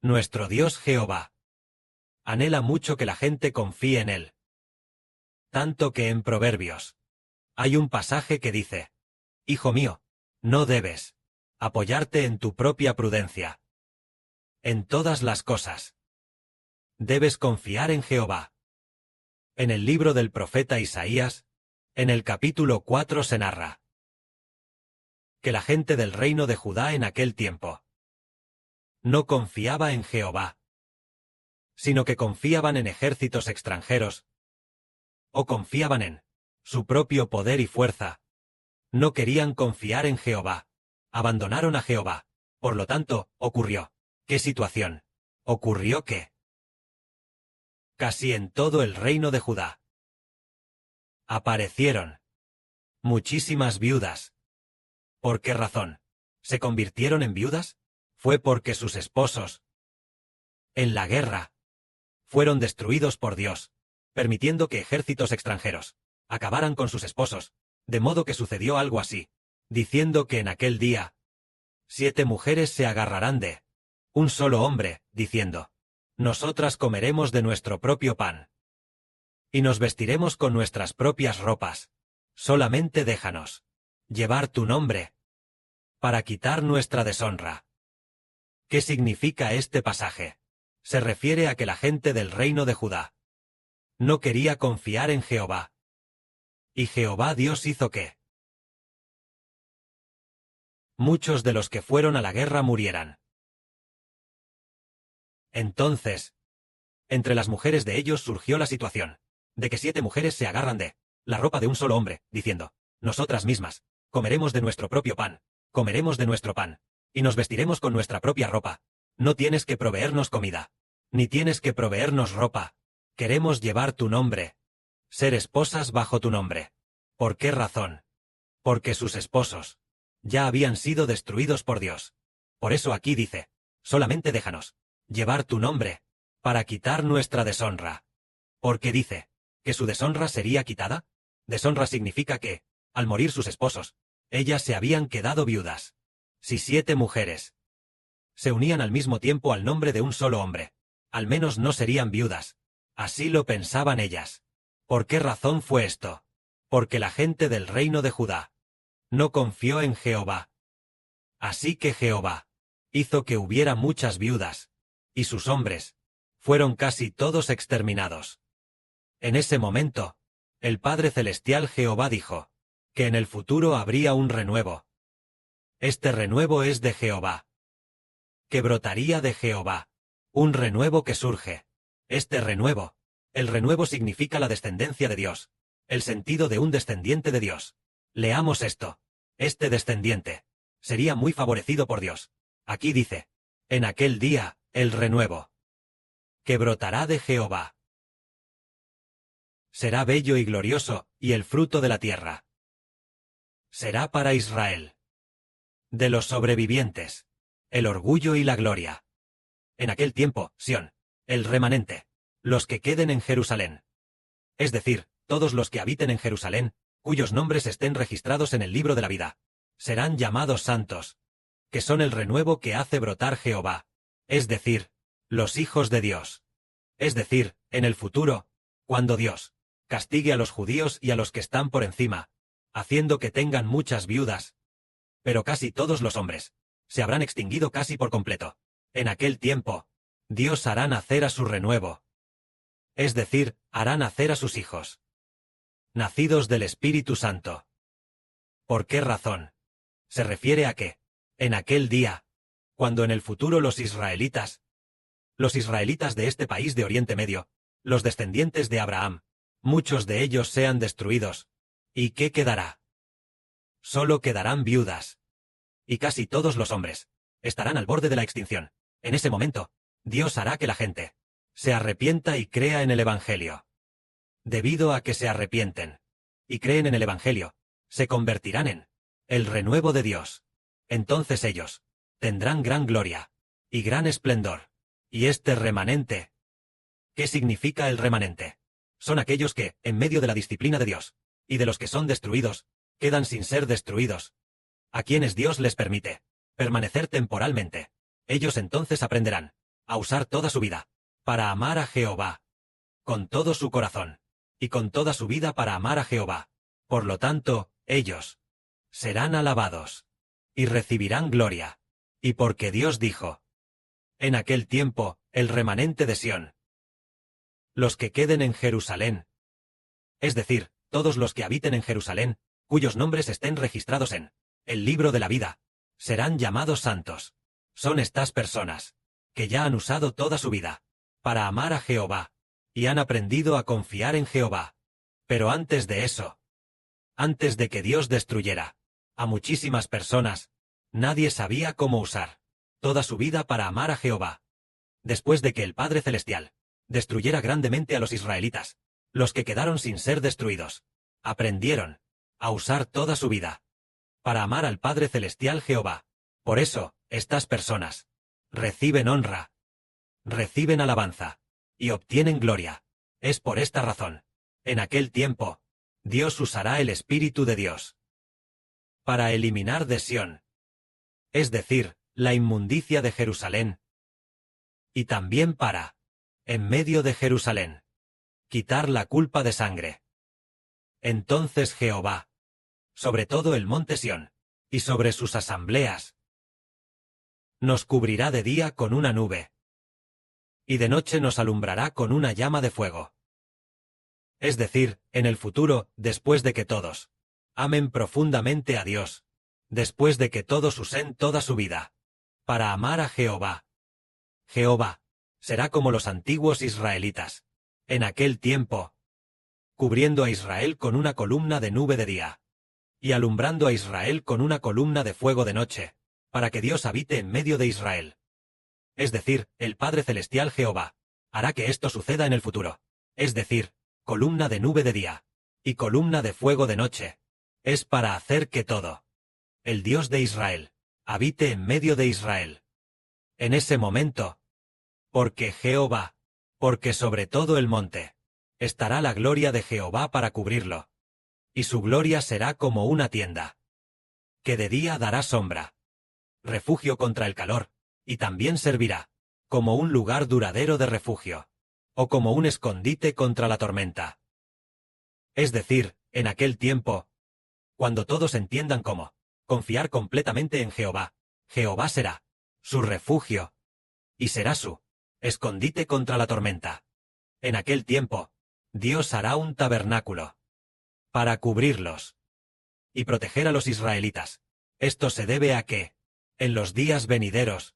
Nuestro Dios Jehová anhela mucho que la gente confíe en Él. Tanto que en Proverbios hay un pasaje que dice: Hijo mío, no debes apoyarte en tu propia prudencia. En todas las cosas debes confiar en Jehová. En el libro del profeta Isaías, en el capítulo 4 se narra que la gente del reino de Judá en aquel tiempo no confiaba en Jehová, sino que confiaban en ejércitos extranjeros, o confiaban en su propio poder y fuerza. No querían confiar en Jehová. Abandonaron a Jehová. Por lo tanto, ocurrió. ¿Qué situación? Ocurrió que casi en todo el reino de Judá aparecieron muchísimas viudas. ¿Por qué razón se convirtieron en viudas? Fue porque sus esposos en la guerra fueron destruidos por Dios, permitiendo que ejércitos extranjeros acabaran con sus esposos, de modo que sucedió algo así, diciendo que en aquel día 7 mujeres se agarrarán de un solo hombre, diciendo: Nosotras comeremos de nuestro propio pan y nos vestiremos con nuestras propias ropas. Solamente déjanos llevar tu nombre para quitar nuestra deshonra. ¿Qué significa este pasaje? Se refiere a que la gente del reino de Judá no quería confiar en Jehová. Y Jehová Dios hizo que muchos de los que fueron a la guerra murieran. Entonces, entre las mujeres de ellos surgió la situación de que 7 mujeres se agarran de la ropa de un solo hombre, diciendo: Nosotras mismas comeremos de nuestro propio pan, comeremos de nuestro pan, y nos vestiremos con nuestra propia ropa. No tienes que proveernos comida, ni tienes que proveernos ropa. Queremos llevar tu nombre, ser esposas bajo tu nombre. ¿Por qué razón? Porque sus esposos ya habían sido destruidos por Dios. Por eso aquí dice: solamente déjanos llevar tu nombre para quitar nuestra deshonra. Porque dice que su deshonra sería quitada. Deshonra significa que, al morir sus esposos, ellas se habían quedado viudas. Si 7 mujeres se unían al mismo tiempo al nombre de un solo hombre, al menos no serían viudas. Así lo pensaban ellas. ¿Por qué razón fue esto? Porque la gente del reino de Judá no confió en Jehová. Así que Jehová hizo que hubiera muchas viudas, y sus hombres fueron casi todos exterminados. En ese momento, el Padre Celestial Jehová dijo que en el futuro habría un renuevo. Este renuevo es de Jehová, que brotaría de Jehová, un renuevo que surge. Este renuevo, el renuevo significa la descendencia de Dios, el sentido de un descendiente de Dios. Leamos esto. Este descendiente sería muy favorecido por Dios. Aquí dice: en aquel día, el renuevo que brotará de Jehová será bello y glorioso, y el fruto de la tierra será para Israel. De los sobrevivientes, el orgullo y la gloria. En aquel tiempo, Sión, el remanente, los que queden en Jerusalén. Es decir, todos los que habiten en Jerusalén, cuyos nombres estén registrados en el libro de la vida, serán llamados santos, que son el renuevo que hace brotar Jehová, es decir, los hijos de Dios. Es decir, en el futuro, cuando Dios castigue a los judíos y a los que están por encima, haciendo que tengan muchas viudas. Pero casi todos los hombres se habrán extinguido casi por completo. En aquel tiempo, Dios hará nacer a su renuevo. Es decir, hará nacer a sus hijos, nacidos del Espíritu Santo. ¿Por qué razón? Se refiere a que, en aquel día, cuando en el futuro los israelitas de este país de Oriente Medio, los descendientes de Abraham, muchos de ellos sean destruidos. ¿Y qué quedará? Solo quedarán viudas. Y casi todos los hombres estarán al borde de la extinción. En ese momento, Dios hará que la gente se arrepienta y crea en el Evangelio. Debido a que se arrepienten y creen en el Evangelio, se convertirán en el renuevo de Dios. Entonces ellos tendrán gran gloria y gran esplendor. Y este remanente, ¿qué significa el remanente? Son aquellos que, en medio de la disciplina de Dios, y de los que son destruidos, quedan sin ser destruidos, a quienes Dios les permite permanecer temporalmente. Ellos entonces aprenderán a usar toda su vida, para amar a Jehová, con todo su corazón, y con toda su vida para amar a Jehová. Por lo tanto, ellos serán alabados, y recibirán gloria. Y porque Dios dijo, en aquel tiempo, el remanente de Sión, los que queden en Jerusalén, es decir, todos los que habiten en Jerusalén, cuyos nombres estén registrados en el libro de la vida, serán llamados santos. Son estas personas, que ya han usado toda su vida, para amar a Jehová, y han aprendido a confiar en Jehová. Pero antes de eso, antes de que Dios destruyera a muchísimas personas, nadie sabía cómo usar toda su vida para amar a Jehová. Después de que el Padre Celestial destruyera grandemente a los israelitas, los que quedaron sin ser destruidos, aprendieron a usar toda su vida para amar al Padre Celestial Jehová. Por eso, estas personas reciben honra, reciben alabanza, y obtienen gloria. Es por esta razón, en aquel tiempo, Dios usará el Espíritu de Dios para eliminar de Sión, es decir, la inmundicia de Jerusalén, y también para, en medio de Jerusalén, quitar la culpa de sangre. Entonces Jehová, sobre todo el monte Sión, y sobre sus asambleas, nos cubrirá de día con una nube, y de noche nos alumbrará con una llama de fuego. Es decir, en el futuro, después de que todos amen profundamente a Dios, después de que todos usen toda su vida para amar a Jehová. Jehová será como los antiguos israelitas, en aquel tiempo, cubriendo a Israel con una columna de nube de día, y alumbrando a Israel con una columna de fuego de noche, para que Dios habite en medio de Israel. Es decir, el Padre Celestial Jehová hará que esto suceda en el futuro. Es decir, columna de nube de día, y columna de fuego de noche. Es para hacer que todo, el Dios de Israel, habite en medio de Israel. En ese momento, porque Jehová, porque sobre todo el monte, estará la gloria de Jehová para cubrirlo. Y su gloria será como una tienda, que de día dará sombra, refugio contra el calor, y también servirá como un lugar duradero de refugio, o como un escondite contra la tormenta. Es decir, en aquel tiempo, cuando todos entiendan cómo confiar completamente en Jehová, Jehová será su refugio, y será su escondite contra la tormenta. En aquel tiempo, Dios hará un tabernáculo para cubrirlos y proteger a los israelitas. Esto se debe a que, en los días venideros,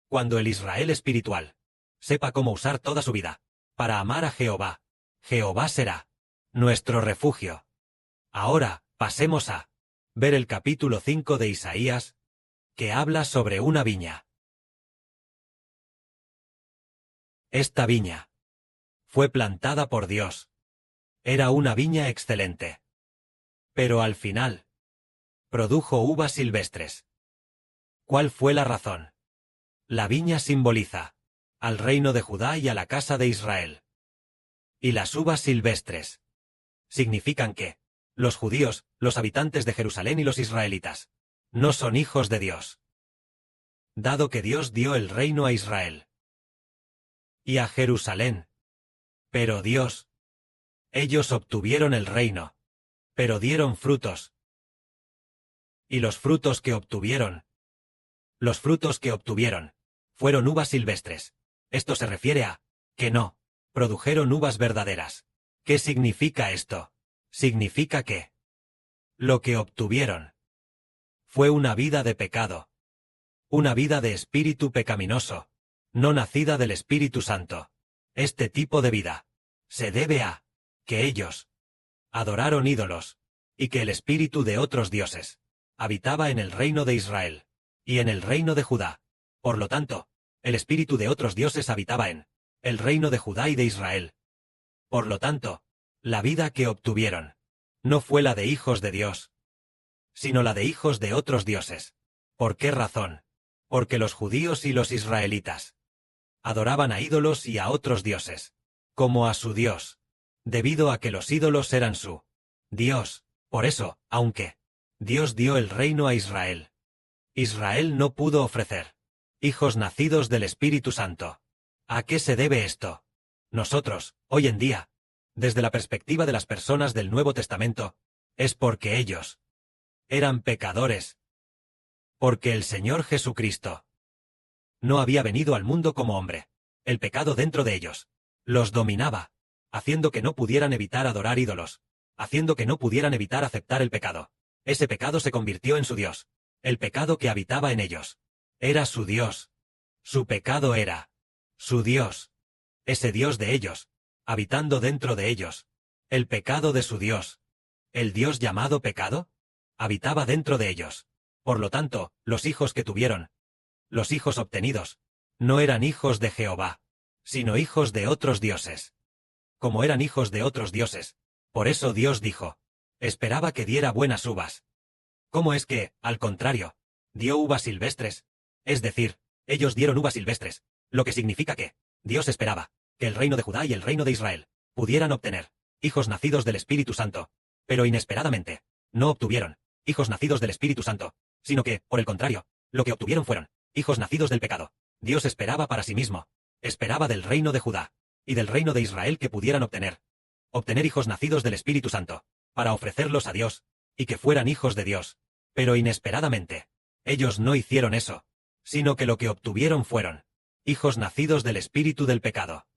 cuando el Israel espiritual sepa cómo usar toda su vida para amar a Jehová, Jehová será nuestro refugio. Ahora, pasemos a ver el capítulo 5 de Isaías, que habla sobre una viña. Esta viña fue plantada por Dios. Era una viña excelente. Pero al final, produjo uvas silvestres. ¿Cuál fue la razón? La viña simboliza al reino de Judá y a la casa de Israel. Y las uvas silvestres significan que los judíos, los habitantes de Jerusalén y los israelitas, no son hijos de Dios. Dado que Dios dio el reino a Israel y a Jerusalén. Pero ellos obtuvieron el reino, pero dieron frutos. Y los frutos que obtuvieron, fueron uvas silvestres. Esto se refiere a que no produjeron uvas verdaderas. ¿Qué significa esto? Significa que lo que obtuvieron fue una vida de pecado, una vida de espíritu pecaminoso, no nacida del Espíritu Santo. Este tipo de vida se debe a que ellos adoraron ídolos, y que el espíritu de otros dioses habitaba en el reino de Israel y en el reino de Judá. Por lo tanto, el espíritu de otros dioses habitaba en el reino de Judá y de Israel. Por lo tanto, la vida que obtuvieron no fue la de hijos de Dios, sino la de hijos de otros dioses. ¿Por qué razón? Porque los judíos y los israelitas adoraban a ídolos y a otros dioses, como a su Dios, debido a que los ídolos eran su Dios. Por eso, aunque Dios dio el reino a Israel, Israel no pudo ofrecer hijos nacidos del Espíritu Santo. ¿A qué se debe esto? Nosotros, hoy en día, desde la perspectiva de las personas del Nuevo Testamento, es porque ellos eran pecadores. Porque el Señor Jesucristo no había venido al mundo como hombre. El pecado dentro de ellos los dominaba, haciendo que no pudieran evitar adorar ídolos, haciendo que no pudieran evitar aceptar el pecado. Ese pecado se convirtió en su Dios. El pecado que habitaba en ellos era su Dios. Su pecado era su Dios. Ese Dios de ellos, habitando dentro de ellos. El pecado de su Dios. El Dios llamado pecado, habitaba dentro de ellos. Por lo tanto, los hijos que tuvieron, los hijos obtenidos, no eran hijos de Jehová, sino hijos de otros dioses. Como eran hijos de otros dioses, por eso Dios dijo, esperaba que diera buenas uvas. ¿Cómo es que, al contrario, dio uvas silvestres? Es decir, ellos dieron uvas silvestres, lo que significa que Dios esperaba que el reino de Judá y el reino de Israel pudieran obtener hijos nacidos del Espíritu Santo, pero inesperadamente, no obtuvieron hijos nacidos del Espíritu Santo, sino que, por el contrario, lo que obtuvieron fueron hijos nacidos del pecado. Dios esperaba para sí mismo, esperaba del reino de Judá y del reino de Israel que pudieran obtener hijos nacidos del Espíritu Santo, para ofrecerlos a Dios, y que fueran hijos de Dios. Pero inesperadamente, ellos no hicieron eso, sino que lo que obtuvieron fueron hijos nacidos del espíritu del pecado.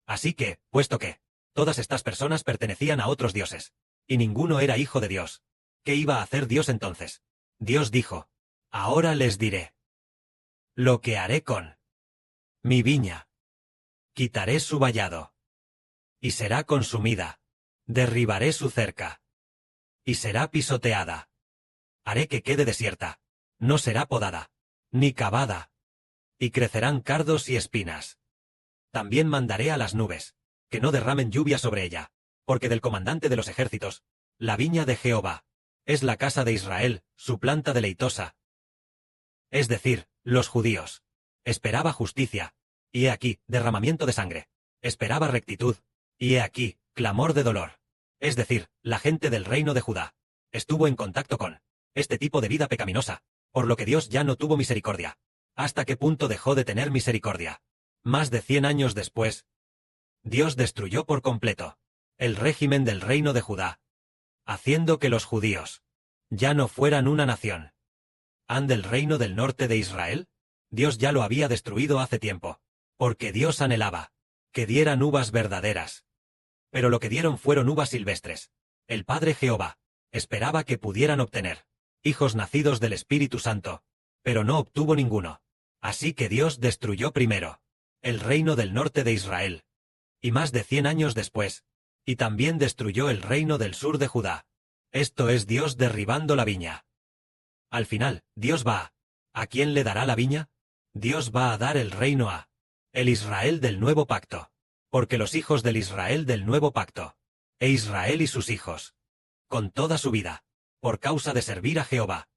Así que, puesto que todas estas personas pertenecían a otros dioses, y ninguno era hijo de Dios, ¿qué iba a hacer Dios entonces? Dios dijo, ahora les diré lo que haré con mi viña. Quitaré su vallado, y será consumida. Derribaré su cerca, y será pisoteada. Haré que quede desierta, no será podada, ni cavada, y crecerán cardos y espinas. También mandaré a las nubes, que no derramen lluvia sobre ella, porque del comandante de los ejércitos, la viña de Jehová, es la casa de Israel, su planta deleitosa. Es decir, los judíos. Esperaba justicia, y he aquí, derramamiento de sangre. Esperaba rectitud, y he aquí, clamor de dolor. Es decir, la gente del reino de Judá estuvo en contacto con este tipo de vida pecaminosa, por lo que Dios ya no tuvo misericordia. ¿Hasta qué punto dejó de tener misericordia? Más de 100 años después, Dios destruyó por completo el régimen del reino de Judá, haciendo que los judíos ya no fueran una nación. ¿Han del reino del norte de Israel? Dios ya lo había destruido hace tiempo, porque Dios anhelaba que dieran uvas verdaderas. Pero lo que dieron fueron uvas silvestres. El Padre Jehová esperaba que pudieran obtener hijos nacidos del Espíritu Santo, pero no obtuvo ninguno. Así que Dios destruyó primero el reino del norte de Israel, y más de 100 años después, y también destruyó el reino del sur de Judá. Esto es Dios derribando la viña. Al final, Dios va ¿a quién le dará la viña? Dios va a dar el reino a el Israel del nuevo pacto, porque los hijos del Israel del nuevo pacto, e Israel y sus hijos, con toda su vida, por causa de servir a Jehová.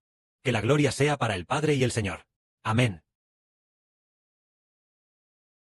Que la gloria sea para el Padre y el Señor. Amén.